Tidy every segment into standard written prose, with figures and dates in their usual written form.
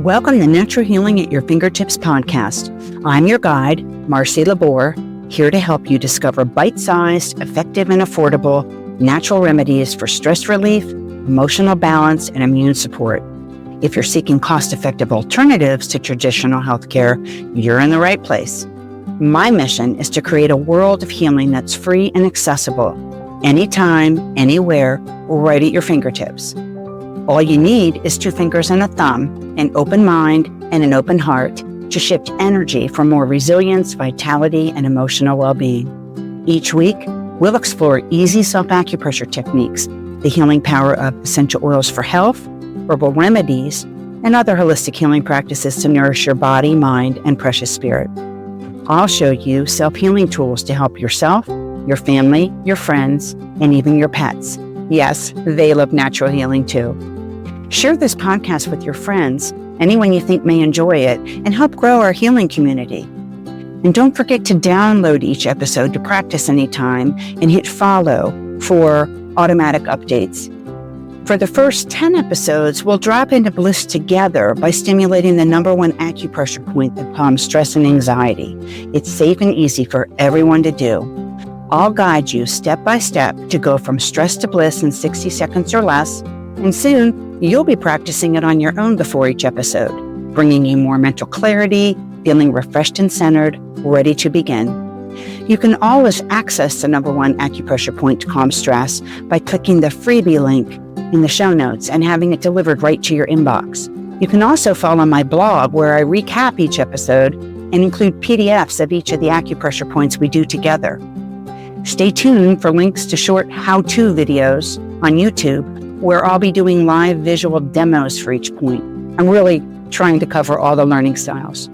Welcome to Natural Healing at Your Fingertips podcast. I'm your guide, Marci Lubore, here to help you discover bite-sized, effective, and affordable natural remedies for stress relief, emotional balance, and immune support. If you're seeking cost-effective alternatives to traditional healthcare, you're in the right place. My mission is to create a world of healing that's free and accessible, anytime, anywhere, right at your fingertips. All you need is 2 fingers and a thumb, an open mind, and an open heart to shift energy for more resilience, vitality, and emotional well-being. Each week, we'll explore easy self-acupressure techniques, the healing power of essential oils for health, herbal remedies, and other holistic healing practices to nourish your body, mind, and precious spirit. I'll show you self-healing tools to help yourself, your family, your friends, and even your pets. Yes, they love natural healing too. Share this podcast with your friends, anyone you think may enjoy it, and help grow our healing community. And don't forget to download each episode to practice anytime and hit follow for automatic updates. For the first 10 episodes, we'll drop into bliss together by stimulating the #1 acupressure point that calms stress and anxiety. It's safe and easy for everyone to do. I'll guide you step by step to go from stress to bliss in 60 seconds or less, and soon you'll be practicing it on your own before each episode, bringing you more mental clarity, feeling refreshed and centered, ready to begin. You can always access the #1 acupressure point to calm stress by clicking the freebie link in the show notes and having it delivered right to your inbox. You can also follow my blog where I recap each episode and include PDFs of each of the acupressure points we do together. Stay tuned for links to short how-to videos on YouTube where I'll be doing live visual demos for each point. I'm really trying to cover all the learning styles.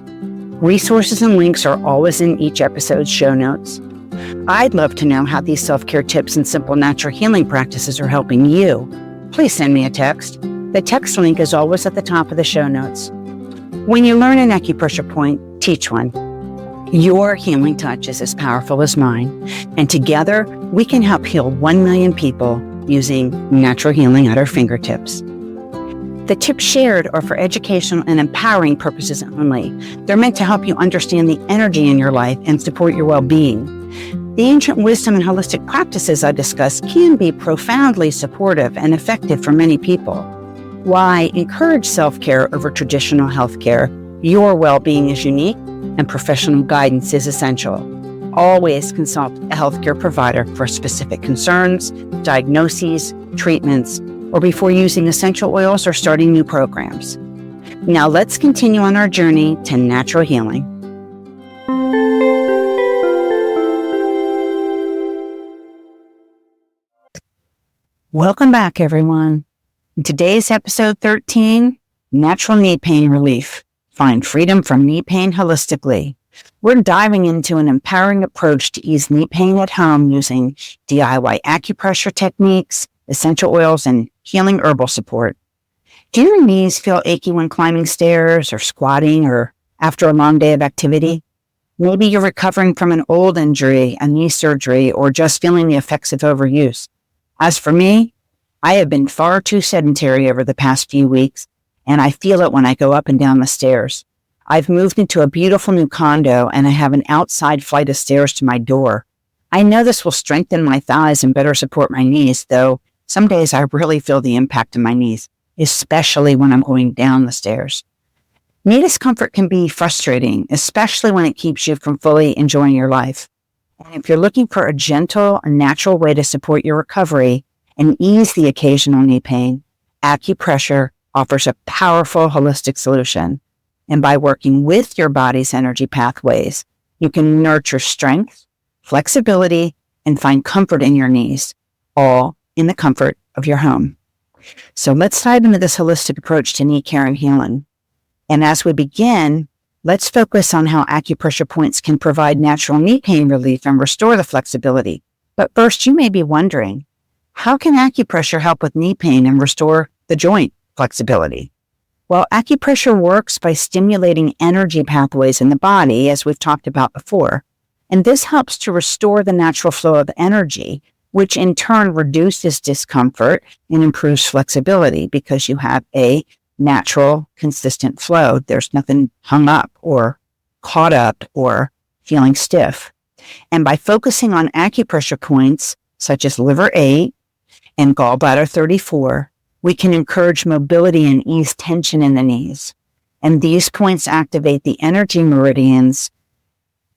Resources and links are always in each episode's show notes. I'd love to know how these self-care tips and simple natural healing practices are helping you. Please send me a text. The text link is always at the top of the show notes. When you learn an acupressure point, teach one. Your healing touch is as powerful as mine, and together we can help heal 1 million people using natural healing at our fingertips. The tips shared are for educational and empowering purposes only. They're meant to help you understand the energy in your life and support your well-being. The ancient wisdom and holistic practices I discuss can be profoundly supportive and effective for many people. Why encourage self-care over traditional healthcare? Your well-being is unique and professional guidance is essential. Always consult a healthcare provider for specific concerns, diagnoses, treatments, or before using essential oils or starting new programs. Now let's continue on our journey to natural healing. Welcome back, everyone. In today's episode 13, Natural Knee Pain Relief. Find freedom from knee pain holistically. We're diving into an empowering approach to ease knee pain at home using DIY acupressure techniques, essential oils, and healing herbal support. Do your knees feel achy when climbing stairs or squatting or after a long day of activity? Maybe you're recovering from an old injury, a knee surgery, or just feeling the effects of overuse. As for me, I have been far too sedentary over the past few weeks, and I feel it when I go up and down the stairs. I've moved into a beautiful new condo, and I have an outside flight of stairs to my door. I know this will strengthen my thighs and better support my knees, though some days I really feel the impact of my knees, especially when I'm going down the stairs. Knee discomfort can be frustrating, especially when it keeps you from fully enjoying your life. And if you're looking for a gentle and natural way to support your recovery and ease the occasional knee pain, acupressure offers a powerful holistic solution. And by working with your body's energy pathways, you can nurture strength, flexibility, and find comfort in your knees, all in the comfort of your home. So let's dive into this holistic approach to knee care and healing. And as we begin, let's focus on how acupressure points can provide natural knee pain relief and restore the flexibility. But first, you may be wondering, how can acupressure help with knee pain and restore the joint flexibility? Well, acupressure works by stimulating energy pathways in the body, as we've talked about before, and this helps to restore the natural flow of energy, which in turn reduces discomfort and improves flexibility because you have a natural, consistent flow. There's nothing hung up or caught up or feeling stiff. And by focusing on acupressure points such as liver 8 and gallbladder 34, we can encourage mobility and ease tension in the knees. And these points activate the energy meridians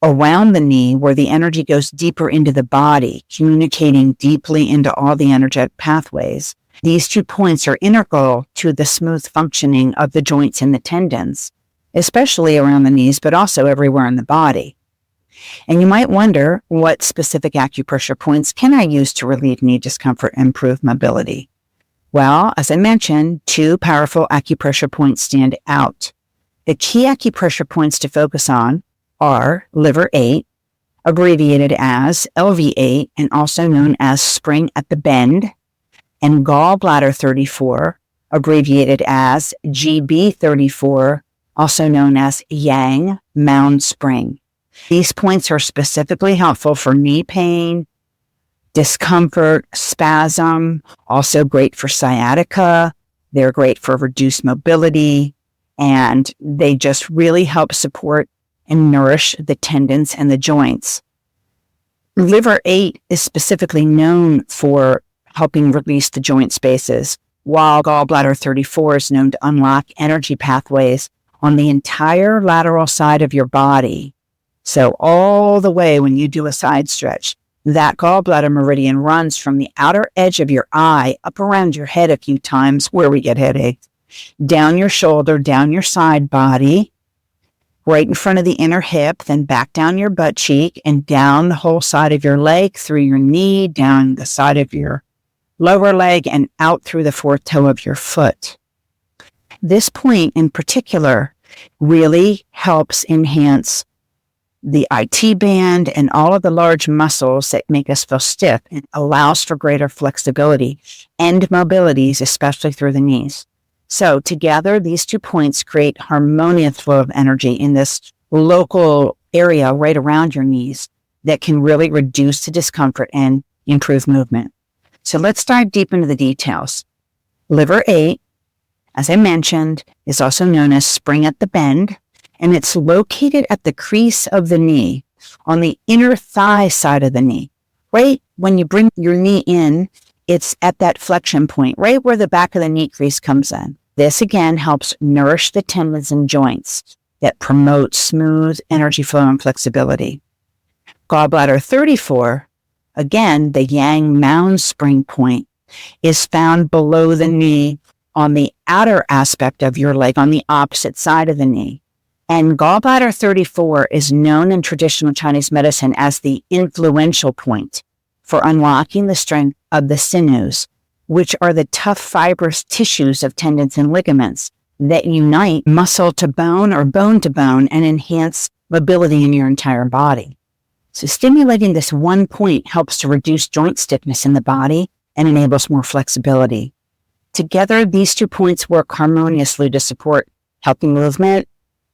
around the knee where the energy goes deeper into the body, communicating deeply into all the energetic pathways. These 2 points are integral to the smooth functioning of the joints and the tendons, especially around the knees, but also everywhere in the body. And you might wonder, what specific acupressure points can I use to relieve knee discomfort and improve mobility? Well, as I mentioned, 2 powerful acupressure points stand out. The key acupressure points to focus on are liver 8, abbreviated as LV8 and also known as spring at the bend, and gallbladder 34, abbreviated as GB34, also known as Yang Mound Spring. These points are specifically helpful for knee pain, discomfort, spasm, also great for sciatica. They're great for reduced mobility, and they just really help support and nourish the tendons and the joints. Liver 8 is specifically known for helping release the joint spaces, while gallbladder 34 is known to unlock energy pathways on the entire lateral side of your body. So all the way when you do a side stretch, that gallbladder meridian runs from the outer edge of your eye up around your head a few times where we get headaches, down your shoulder, down your side body, right in front of the inner hip, then back down your butt cheek and down the whole side of your leg, through your knee, down the side of your lower leg, and out through the 4th toe of your foot. This point in particular really helps enhance the IT band and all of the large muscles that make us feel stiff, and allows for greater flexibility and mobilities, especially through the knees. So together, these 2 points create harmonious flow of energy in this local area right around your knees that can really reduce the discomfort and improve movement. So let's dive deep into the details. Liver 8, as I mentioned, is also known as spring at the bend, and it's located at the crease of the knee on the inner thigh side of the knee. Right when you bring your knee in, it's at that flexion point, right where the back of the knee crease comes in. This again helps nourish the tendons and joints that promote smooth energy flow and flexibility. Gallbladder 34, again, the Yang Mound Spring point, is found below the knee on the outer aspect of your leg, on the opposite side of the knee. And gallbladder 34 is known in traditional Chinese medicine as the influential point for unlocking the strength of the sinews, which are the tough fibrous tissues of tendons and ligaments that unite muscle to bone or bone to bone and enhance mobility in your entire body. So stimulating this one point helps to reduce joint stiffness in the body and enables more flexibility. Together, these 2 points work harmoniously to support healthy movement,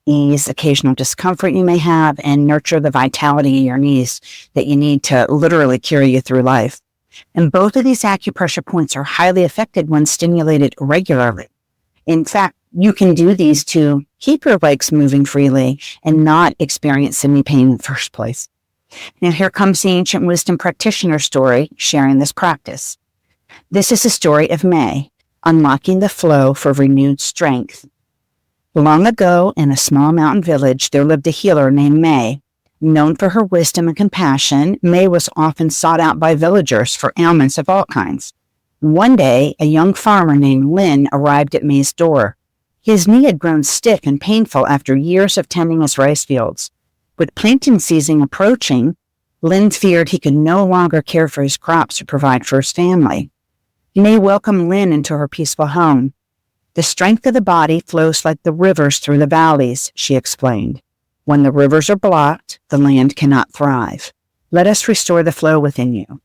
ease occasional discomfort you may have, and nurture the vitality in your knees that you need to literally carry you through life. And both of these acupressure points are highly effective when stimulated regularly. In fact, you can do these to keep your legs moving freely and not experience any pain in the first place. Now here comes the ancient wisdom practitioner story sharing this practice. This is the story of May, unlocking the flow for renewed strength. Long ago, in a small mountain village, there lived a healer named May. Known for her wisdom and compassion, May was often sought out by villagers for ailments of all kinds. One day, a young farmer named Lin arrived at May's door. His knee had grown stiff and painful after years of tending his rice fields. With planting season approaching, Lin feared he could no longer care for his crops or provide for his family. May welcomed Lin into her peaceful home. The strength of the body flows like the rivers through the valleys, she explained. When the rivers are blocked, the land cannot thrive. Let us restore the flow within you.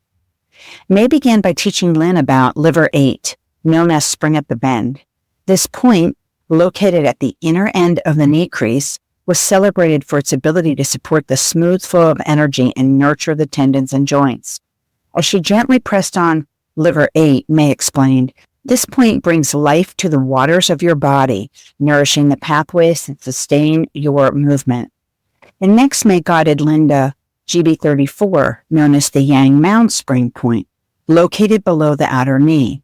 May began by teaching Lin about liver 8, known as spring at the bend. This point, located at the inner end of the knee crease, was celebrated for its ability to support the smooth flow of energy and nurture the tendons and joints. As she gently pressed on liver 8, May explained, This point brings life to the waters of your body, nourishing the pathways that sustain your movement. And next, may guided Linda GB34, known as the Yang Mound Spring point, located below the outer knee.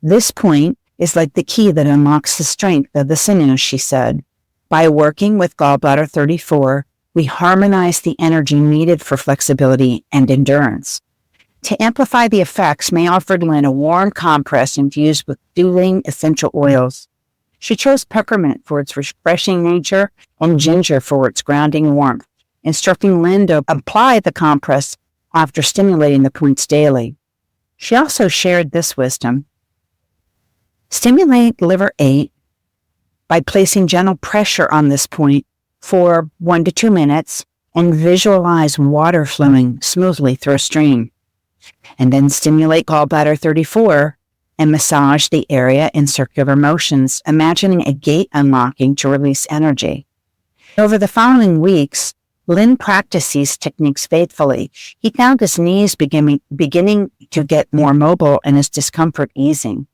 This point is like the key that unlocks the strength of the sinews, she said. By working with Gallbladder 34, we harmonize the energy needed for flexibility and endurance. To amplify the effects, May offered Lynn a warm compress infused with soothing essential oils. She chose peppermint for its refreshing nature and ginger for its grounding warmth, instructing Lynn to apply the compress after stimulating the points daily. She also shared this wisdom. Stimulate liver 8 by placing gentle pressure on this point for 1 to 2 minutes and visualize water flowing smoothly through a stream. And then stimulate Gallbladder 34 and massage the area in circular motions, imagining a gate unlocking to release energy. Over the following weeks, Lynn practiced these techniques faithfully. He found his knees beginning to get more mobile and his discomfort easing.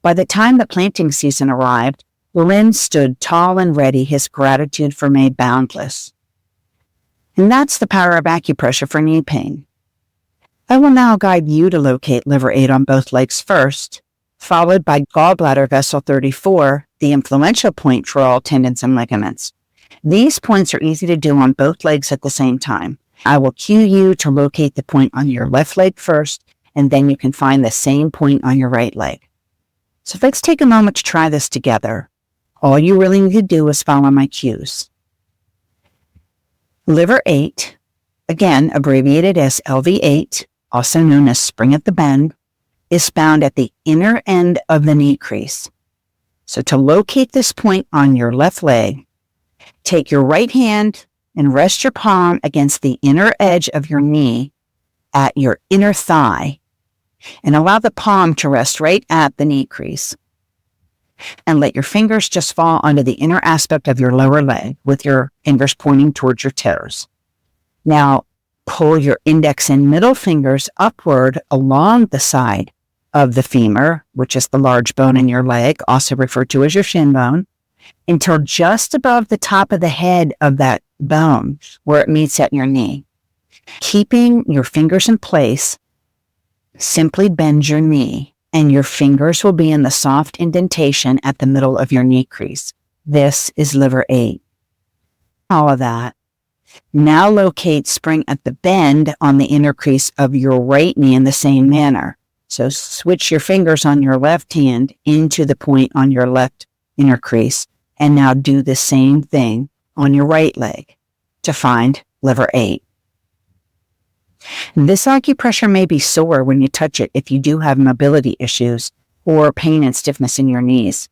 By the time the planting season arrived, Lynn stood tall and ready, his gratitude for May boundless. And that's the power of acupressure for knee pain. I will now guide you to locate liver 8 on both legs first, followed by gallbladder vessel 34, the influential point for all tendons and ligaments. These points are easy to do on both legs at the same time. I will cue you to locate the point on your left leg first, and then you can find the same point on your right leg. So let's take a moment to try this together. All you really need to do is follow my cues. Liver 8, again abbreviated as LV8, also known as spring at the bend, is found at the inner end of the knee crease. So to locate this point on your left leg, take your right hand and rest your palm against the inner edge of your knee at your inner thigh, and allow the palm to rest right at the knee crease. And let your fingers just fall onto the inner aspect of your lower leg with your fingers pointing towards your toes. Now, pull your index and middle fingers upward along the side of the femur, which is the large bone in your leg, also referred to as your shin bone, until just above the top of the head of that bone where it meets at your knee. Keeping your fingers in place, simply bend your knee, and your fingers will be in the soft indentation at the middle of your knee crease. This is liver 8. All of that. Now locate spring at the bend on the inner crease of your right knee in the same manner. So switch your fingers on your left hand into the point on your left inner crease, and now do the same thing on your right leg to find liver 8. This acupressure may be sore when you touch it if you do have mobility issues or pain and stiffness in your knees.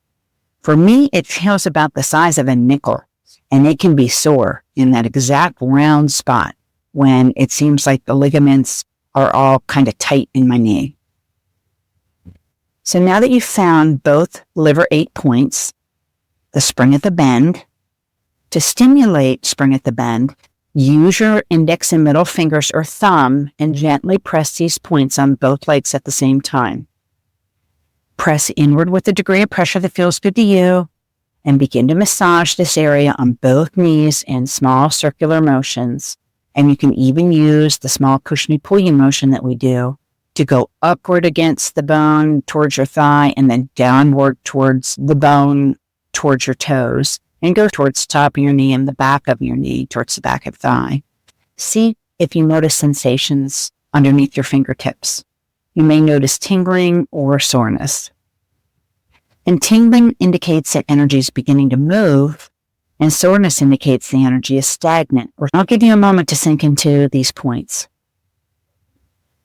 For me, it feels about the size of a nickel, and it can be sore in that exact round spot when it seems like the ligaments are all kind of tight in my knee. So now that you've found both liver 8 points, the spring at the bend, to stimulate spring at the bend, use your index and middle fingers or thumb and gently press these points on both legs at the same time. Press inward with a degree of pressure that feels good to you, and begin to massage this area on both knees in small circular motions. And you can even use the small cushiony pulling motion that we do to go upward against the bone towards your thigh and then downward towards the bone towards your toes, and go towards the top of your knee and the back of your knee towards the back of the thigh. See if you notice sensations underneath your fingertips. You may notice tingling or soreness. And tingling indicates that energy is beginning to move, and soreness indicates the energy is stagnant. I'll give you a moment to sink into these points.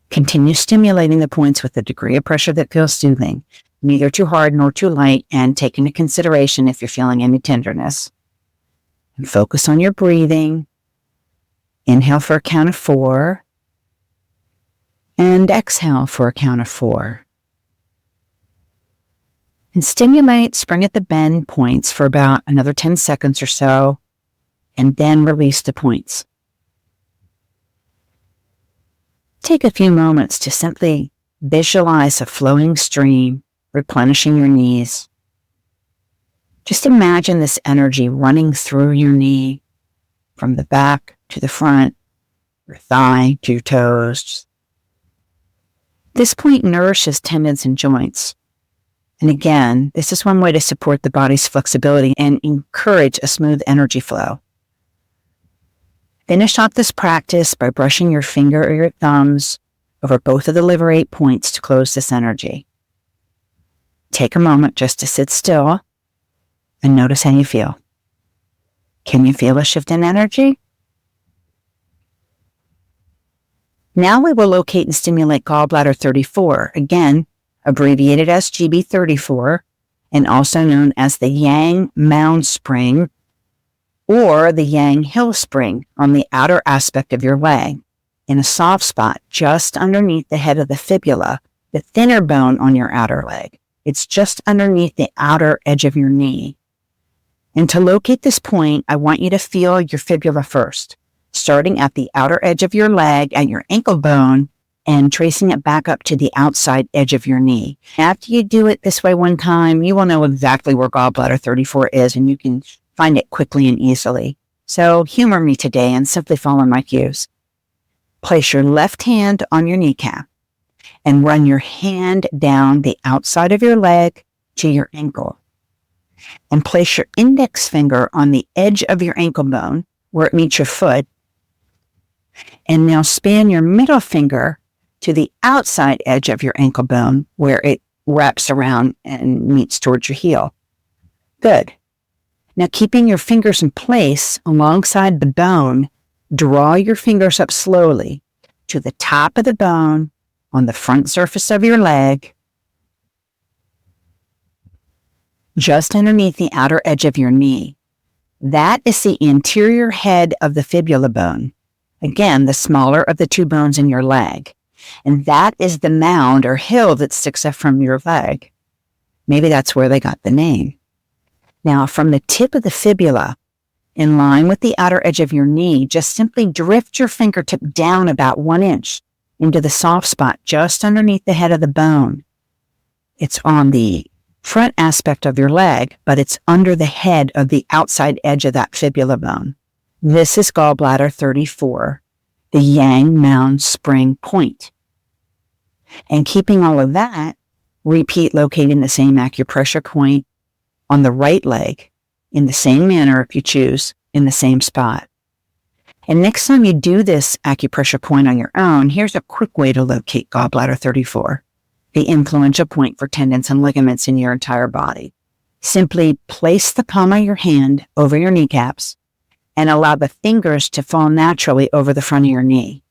Continue stimulating the points with a degree of pressure that feels soothing, neither too hard nor too light, and take into consideration if you're feeling any tenderness. And focus on your breathing. Inhale for a count of 4, and exhale for a count of 4. And stimulate spring at the bend points for about another 10 seconds or so, and then release the points. Take a few moments to simply visualize a flowing stream replenishing your knees. Just imagine this energy running through your knee, from the back to the front, your thigh to your toes. This point nourishes tendons and joints. And again, this is one way to support the body's flexibility and encourage a smooth energy flow. Finish off this practice by brushing your finger or your thumbs over both of the Liberate points to close this energy. Take a moment just to sit still and notice how you feel. Can you feel a shift in energy? Now we will locate and stimulate gallbladder 34, again, abbreviated as GB34, and also known as the Yang Mound Spring or the Yang Hill Spring on the outer aspect of your leg, in a soft spot just underneath the head of the fibula, the thinner bone on your outer leg. It's just underneath the outer edge of your knee. And to locate this point, I want you to feel your fibula first, starting at the outer edge of your leg at your ankle bone and tracing it back up to the outside edge of your knee. After you do it this way one time, you will know exactly where gallbladder 34 is, and you can find it quickly and easily. So humor me today and simply follow my cues. Place your left hand on your kneecap and run your hand down the outside of your leg to your ankle. And place your index finger on the edge of your ankle bone where it meets your foot. And now span your middle finger to the outside edge of your ankle bone where it wraps around and meets towards your heel. Good. Now, keeping your fingers in place alongside the bone, draw your fingers up slowly to the top of the bone on the front surface of your leg, just underneath the outer edge of your knee. That is the anterior head of the fibula bone. Again, the smaller of the two bones in your leg. And that is the mound or hill that sticks up from your leg. Maybe that's where they got the name. Now, from the tip of the fibula, in line with the outer edge of your knee, just simply drift your fingertip down about 1 inch into the soft spot just underneath the head of the bone. It's on the front aspect of your leg, but it's under the head of the outside edge of that fibula bone. This is gallbladder 34, the Yang Mound Spring point. And keeping all of that, repeat locating the same acupressure point on the right leg in the same manner, if you choose, in the same spot. And next time you do this acupressure point on your own, here's a quick way to locate gallbladder 34. The influential point for tendons and ligaments in your entire body. Simply place the palm of your hand over your kneecaps and allow the fingers to fall naturally over the front of your knee.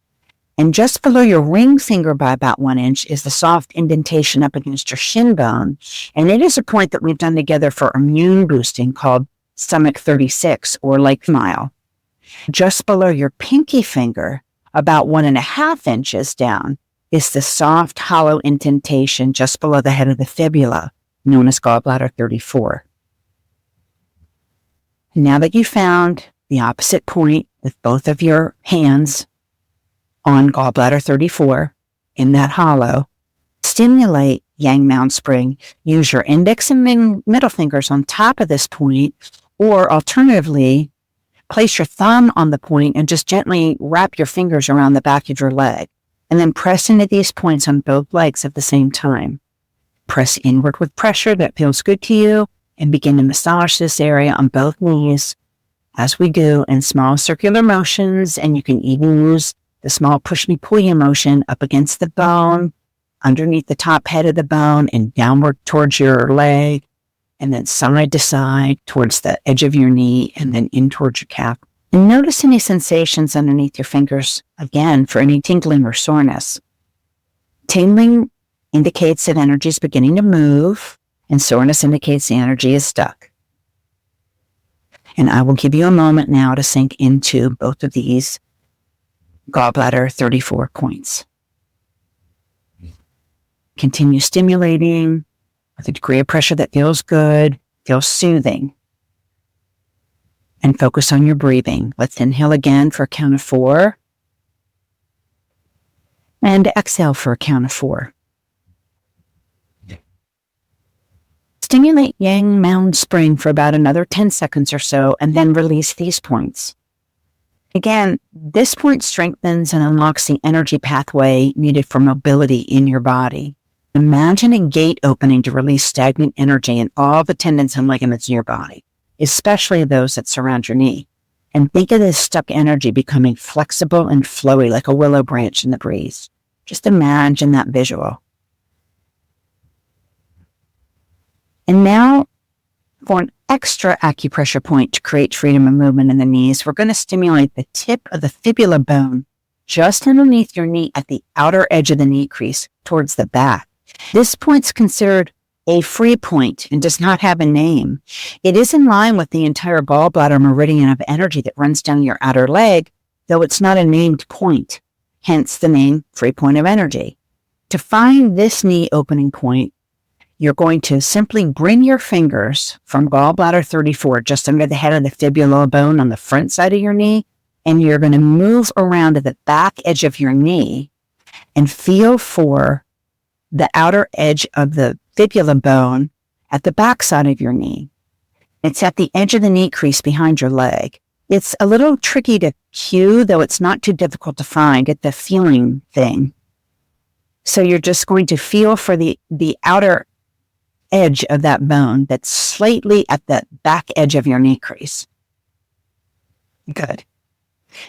And just below your ring finger by about 1 inch is the soft indentation up against your shin bone. And it is a point that we've done together for immune boosting called stomach 36 or lake mile. Just below your pinky finger, about 1.5 inches down, is the soft, hollow indentation just below the head of the fibula, known as gallbladder 34. Now that you've found the opposite point with both of your hands on gallbladder 34 in that hollow, stimulate Yang Mound Spring. Use your index and middle fingers on top of this point, or alternatively, place your thumb on the point and just gently wrap your fingers around the back of your leg. And then press into these points on both legs at the same time. Press inward with pressure that feels good to you and begin to massage this area on both knees as we do in small circular motions. And you can even use the small push-me-pull-you motion up against the bone, underneath the top head of the bone and downward towards your leg, and then side to side towards the edge of your knee and then in towards your calf. And notice any sensations underneath your fingers, again, for any tingling or soreness. Tingling indicates that energy is beginning to move, and soreness indicates the energy is stuck. And I will give you a moment now to sink into both of these gallbladder 34 points. Continue stimulating with a degree of pressure that feels good, feels soothing. And focus on your breathing. Let's inhale again for a count of 4. And exhale for a count of 4. Stimulate Yang Mound Spring for about another 10 seconds or so, and then release these points. Again, this point strengthens and unlocks the energy pathway needed for mobility in your body. Imagine a gate opening to release stagnant energy in all the tendons and ligaments in your body, especially those that surround your knee. And think of this stuck energy becoming flexible and flowy like a willow branch in the breeze. Just imagine that visual. And now, for an extra acupressure point to create freedom of movement in the knees, we're going to stimulate the tip of the fibula bone just underneath your knee at the outer edge of the knee crease towards the back. This point's considered a free point and does not have a name. It is in line with the entire gallbladder meridian of energy that runs down your outer leg, though it's not a named point, hence the name free point of energy. To find this knee opening point, you're going to simply bring your fingers from gallbladder 34 just under the head of the fibula bone on the front side of your knee, and you're going to move around to the back edge of your knee and feel for the outer edge of the fibula bone at the back side of your knee. It's at the edge of the knee crease behind your leg. It's a little tricky to cue, though it's not too difficult to find. Get the feeling thing. So you're just going to feel for the outer edge of that bone that's slightly at the back edge of your knee crease. Good.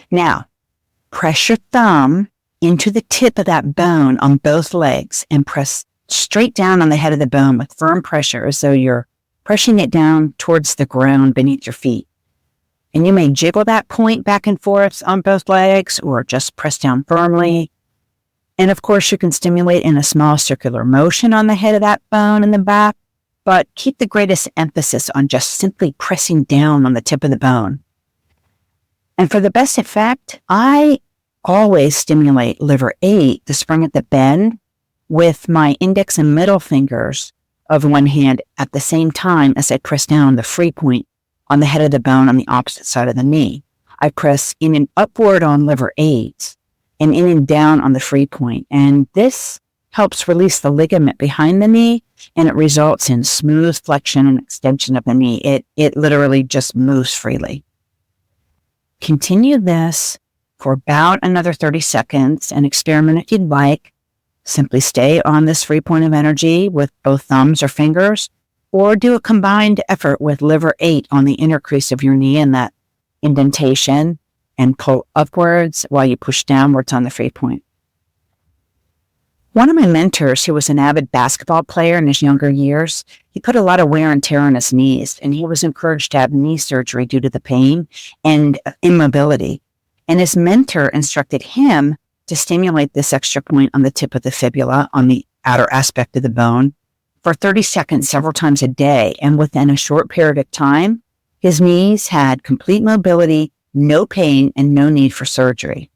Now, press your thumb into the tip of that bone on both legs and press straight down on the head of the bone with firm pressure as though you're pressing it down towards the ground beneath your feet. And you may jiggle that point back and forth on both legs or just press down firmly. And of course, you can stimulate in a small circular motion on the head of that bone in the back, but keep the greatest emphasis on just simply pressing down on the tip of the bone. And for the best effect, I always stimulate liver 8, the spring at the bend, with my index and middle fingers of one hand at the same time as I press down on the free point on the head of the bone on the opposite side of the knee. I press in and upward on liver 8 and in and down on the free point. And this helps release the ligament behind the knee, and it results in smooth flexion and extension of the knee. It literally just moves freely. Continue this for about another 30 seconds and experiment if you'd like. Simply stay on this free point of energy with both thumbs or fingers, or do a combined effort with liver 8 on the inner crease of your knee and that indentation, and pull upwards while you push downwards on the free point. One of my mentors, who was an avid basketball player in his younger years, he put a lot of wear and tear on his knees, and he was encouraged to have knee surgery due to the pain and immobility. And his mentor instructed him to stimulate this extra point on the tip of the fibula on the outer aspect of the bone for 30 seconds several times a day. And within a short period of time, his knees had complete mobility, no pain, and no need for surgery.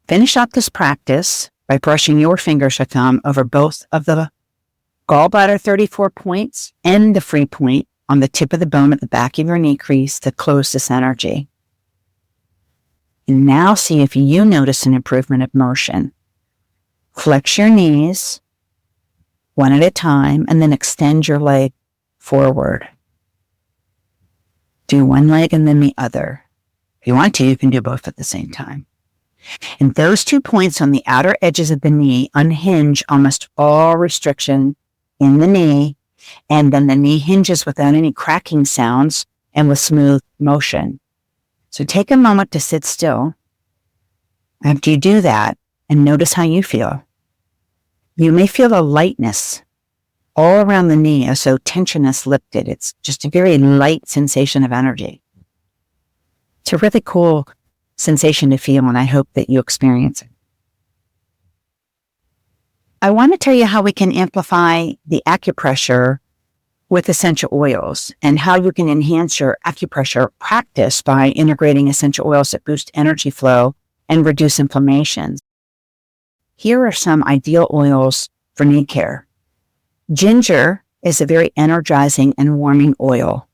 Finish up this practice by brushing your fingers or thumb over both of the gallbladder 34 points and the free point on the tip of the bone at the back of your knee crease to close this energy. And now see if you notice an improvement of motion. Flex your knees one at a time and then extend your leg forward. Do one leg and then the other. If you want to, you can do both at the same time. And those 2 points on the outer edges of the knee unhinge almost all restriction in the knee, and then the knee hinges without any cracking sounds and with smooth motion. So take a moment to sit still after you do that and notice how you feel. You may feel a lightness all around the knee as though tension is lifted. It's just a very light sensation of energy. It's a really cool sensation to feel, and I hope that you experience it. I want to tell you how we can amplify the acupressure with essential oils and how you can enhance your acupressure practice by integrating essential oils that boost energy flow and reduce inflammation. Here are some ideal oils for knee care. Ginger is a very energizing and warming oil.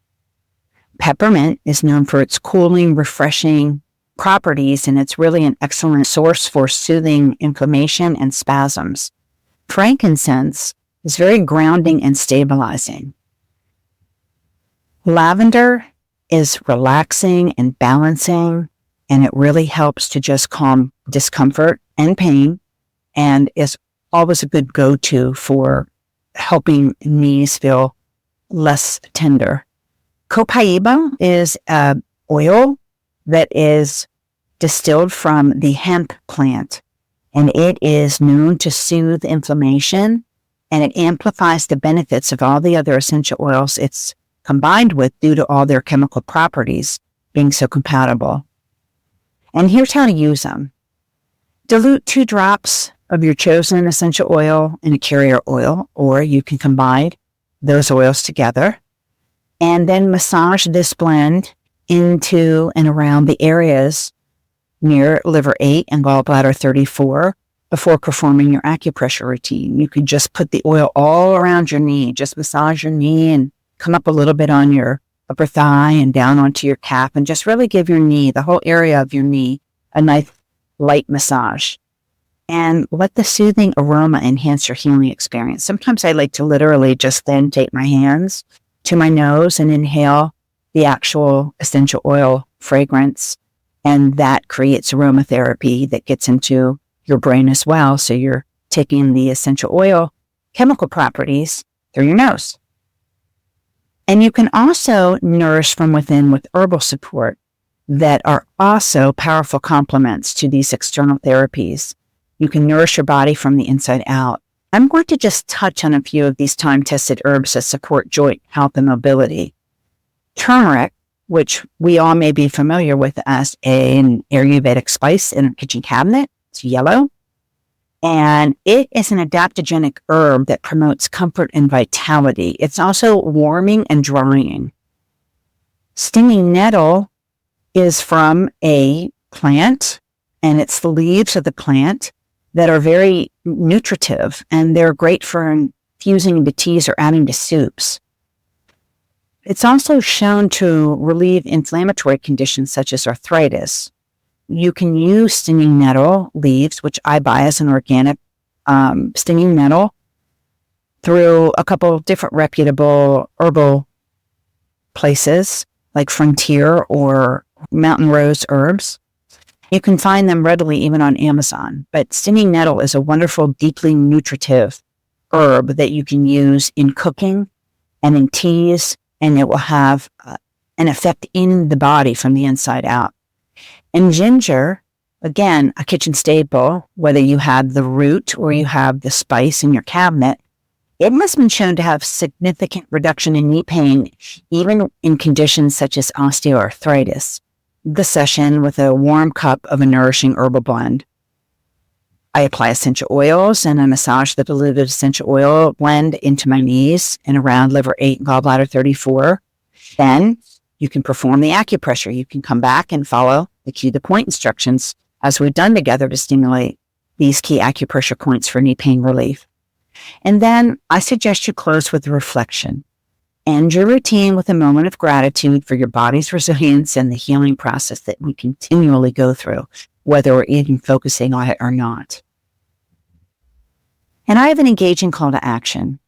Peppermint is known for its cooling, refreshing properties, and it's really an excellent source for soothing inflammation and spasms. Frankincense It's very grounding and stabilizing. Lavender is relaxing and balancing, and it really helps to just calm discomfort and pain, and is always a good go-to for helping knees feel less tender. Copaiba is an oil that is distilled from the hemp plant, and it is known to soothe inflammation, and it amplifies the benefits of all the other essential oils it's combined with due to all their chemical properties being so compatible. And here's how to use them. Dilute 2 drops of your chosen essential oil in a carrier oil, or you can combine those oils together, and then massage this blend into and around the areas near liver 8 and gallbladder 34 before performing your acupressure routine. You could just put the oil all around your knee, just massage your knee and come up a little bit on your upper thigh and down onto your calf, and just really give your knee, the whole area of your knee, a nice light massage. And let the soothing aroma enhance your healing experience. Sometimes I like to literally just then take my hands to my nose and inhale the actual essential oil fragrance, and that creates aromatherapy that gets into your brain as well. So you're taking the essential oil chemical properties through your nose. And you can also nourish from within with herbal support that are also powerful complements to these external therapies. You can nourish your body from the inside out. I'm going to just touch on a few of these time-tested herbs that support joint health and mobility. Turmeric, which we all may be familiar with as an Ayurvedic spice in a kitchen cabinet. It's yellow. And it is an adaptogenic herb that promotes comfort and vitality. It's also warming and drying. Stinging nettle is from a plant, and it's the leaves of the plant that are very nutritive, and they're great for infusing into teas or adding to soups. It's also shown to relieve inflammatory conditions such as arthritis. You can use stinging nettle leaves, which I buy as an organic stinging nettle, through a couple of different reputable herbal places like Frontier or Mountain Rose Herbs. You can find them readily even on Amazon. But stinging nettle is a wonderful, deeply nutritive herb that you can use in cooking and in teas, and it will have an effect in the body from the inside out. And ginger, again, a kitchen staple, whether you have the root or you have the spice in your cabinet, it has been shown to have significant reduction in knee pain, even in conditions such as osteoarthritis. The session with a warm cup of a nourishing herbal blend. I apply essential oils and I massage the diluted essential oil blend into my knees and around liver 8 and gallbladder 34. Then you can perform the acupressure. You can come back and follow the key to point instructions as we've done together to stimulate these key acupressure points for knee pain relief. And then I suggest you close with a reflection. End your routine with a moment of gratitude for your body's resilience and the healing process that we continually go through, whether we're even focusing on it or not. And I have an engaging call to action.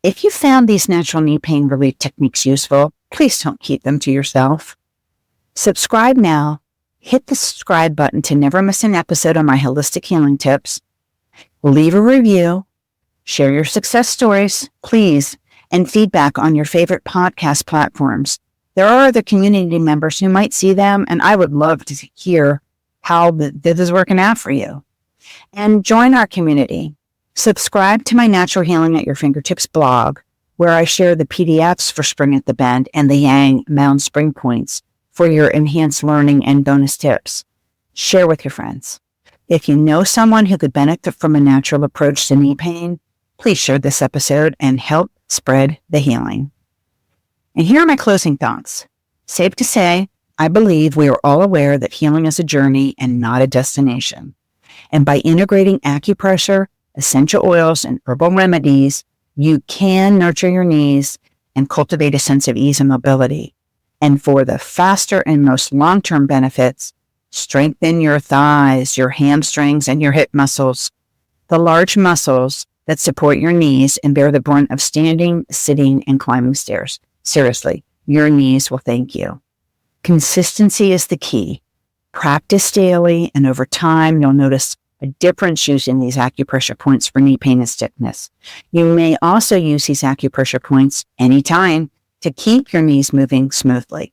If you found these natural knee pain relief techniques useful, please don't keep them to yourself. Subscribe now. Hit the subscribe button to never miss an episode on my holistic healing tips. Leave a review. Share your success stories, please, and feedback on your favorite podcast platforms. There are other community members who might see them, and I would love to hear how this is working out for you. And join our community. Subscribe to my Natural Healing at Your Fingertips blog, where I share the PDFs for Spring at the Bend and the Yang Mound Spring points for your enhanced learning and bonus tips. Share with your friends. If you know someone who could benefit from a natural approach to knee pain, please share this episode and help spread the healing. And here are my closing thoughts. Safe to say, I believe we are all aware that healing is a journey and not a destination. And by integrating acupressure, essential oils, and herbal remedies, you can nurture your knees and cultivate a sense of ease and mobility. And for the faster and most long-term benefits, strengthen your thighs, your hamstrings, and your hip muscles. The large muscles that support your knees and bear the brunt of standing, sitting, and climbing stairs. Seriously, your knees will thank you. Consistency is the key. Practice daily, and over time, you'll notice a difference using these acupressure points for knee pain and stiffness. You may also use these acupressure points anytime to keep your knees moving smoothly.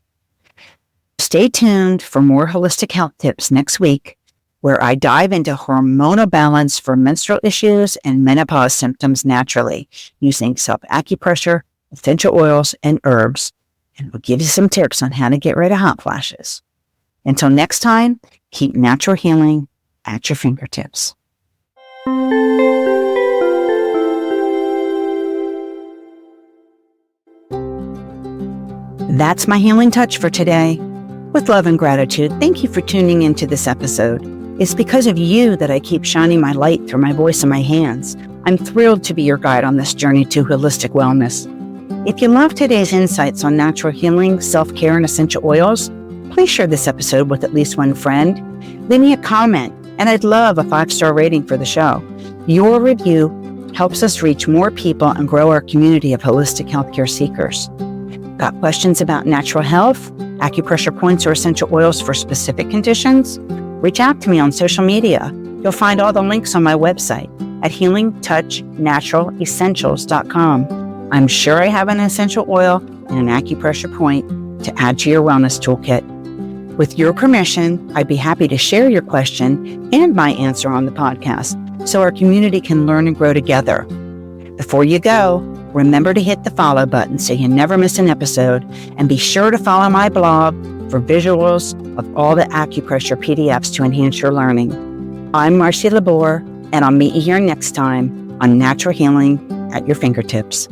Stay tuned for more holistic health tips next week, where I dive into hormonal balance for menstrual issues and menopause symptoms naturally using self-acupressure, essential oils, and herbs, and we'll give you some tips on how to get rid of hot flashes. Until next time, keep natural healing at your fingertips. That's my healing touch for today. With love and gratitude, thank you for tuning into this episode. It's because of you that I keep shining my light through my voice and my hands. I'm thrilled to be your guide on this journey to holistic wellness. If you love today's insights on natural healing, self-care, and essential oils, please share this episode with at least one friend. Leave me a comment, and I'd love a 5-star rating for the show. Your review helps us reach more people and grow our community of holistic healthcare seekers. Got questions about natural health, acupressure points, or essential oils for specific conditions? Reach out to me on social media. You'll find all the links on my website at healingtouchnaturalessentials.com. I'm sure I have an essential oil and an acupressure point to add to your wellness toolkit. With your permission, I'd be happy to share your question and my answer on the podcast so our community can learn and grow together. Before you go, remember to hit the follow button so you never miss an episode, and be sure to follow my blog for visuals of all the acupressure PDFs to enhance your learning. I'm Marci Lubore, and I'll meet you here next time on Natural Healing at Your Fingertips.